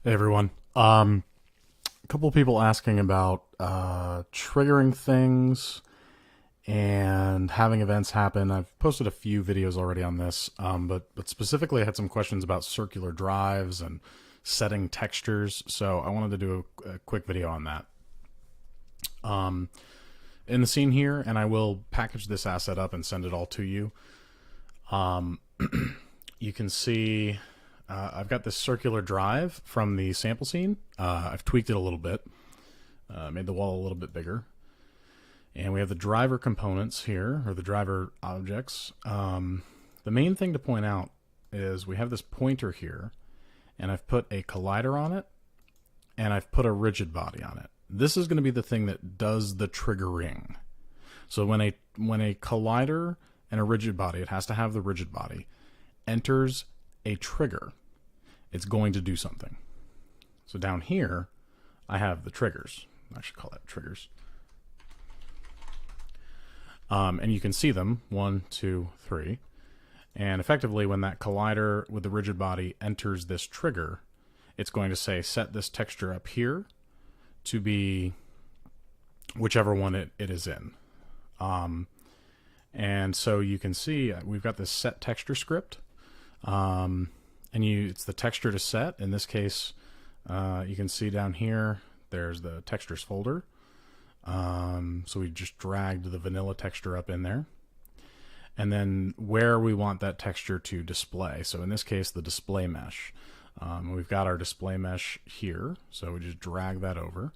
Hey everyone. A couple of people asking about triggering things and having events happen. I've posted a few videos already on this, but specifically I had some questions about circular drives and setting textures, so I wanted to do a quick video on that. In the scene here, and I will package this asset up and send it all to you. You can see I've got this circular drive from the sample scene. I've tweaked it a little bit, made the wall a little bit bigger. And we have the driver components here, or the driver objects. The main thing to point out is we have this pointer here, and I've put a collider on it, and I've put a rigid body on it. This is going to be the thing that does the triggering. So when a collider and a rigid body, it has to have the rigid body, enters a trigger, it's going to do something. So down here, I have the triggers. I should call that triggers. And you can see them, 1, 2, 3. And effectively, when that collider with the rigid body enters this trigger, it's going to say, set this texture up here to be whichever one it is in. And so you can see we've got this set texture script. And it's the texture to set. In this case, you can see down here, there's the textures folder. So we just dragged the vanilla texture up in there. And then where we want that texture to display. So in this case, the display mesh. We've got our display mesh here. So we just drag that over.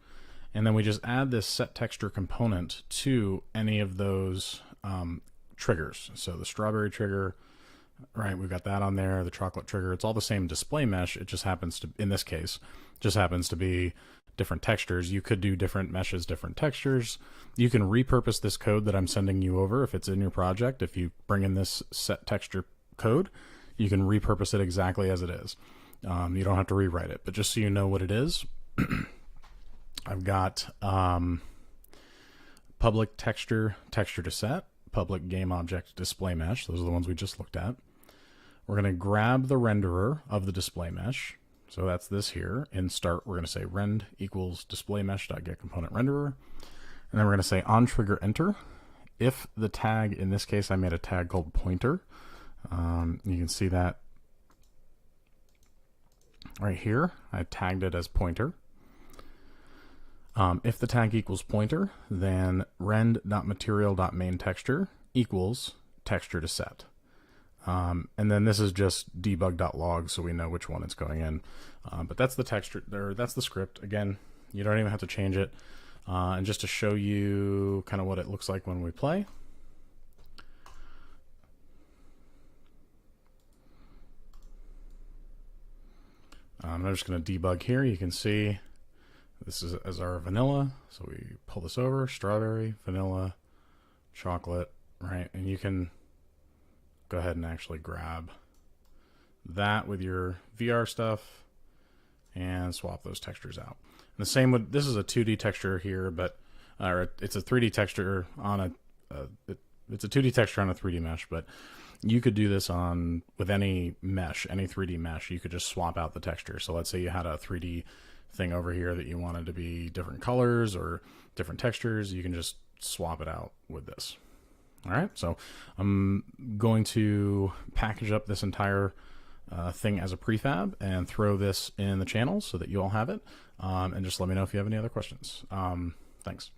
And then we just add this set texture component to any of those triggers. So the strawberry trigger, right, we've got that on there, the chocolate trigger. It's all the same display mesh. It just happens to, in this case, just happens to be different textures. You could do different meshes, different textures. You can repurpose this code that I'm sending you over if it's in your project. If you bring in this set texture code, you can repurpose it exactly as it is. You don't have to rewrite it, but just so you know what it is, I've got public texture to set, public game object display mesh. Those are the ones we just looked at. We're going to grab the renderer of the display mesh. So that's this here. In start, we're going to say rend equals display mesh.getComponent renderer. And then we're going to say on trigger enter. If the tag, in this case, I made a tag called pointer. You can see that right here. I tagged it as pointer. If the tag equals pointer, then rend.material.mainTexture equals texture to set. And then this is just debug.log, so we know which one it's going in. But that's the texture, or that's the script. Again, you don't even have to change it. And just to show you kind of what it looks like when we play. I'm just going to debug here. You can see this is as our vanilla. So we pull this over, strawberry, vanilla, chocolate, right? And you can go ahead and actually grab that with your VR stuff and swap those textures out. And the same with, this is a 2D texture here, but it's a 3D texture on it's a 2D texture on a 3D mesh, but you could do this on with any mesh, any 3D mesh. You could just swap out the texture. So let's say you had a 3D thing over here that you wanted to be different colors or different textures. You can just swap it out with this. All right, so I'm going to package up this entire thing as a prefab and throw this in the channel so that you all have it. And just let me know if you have any other questions. Thanks.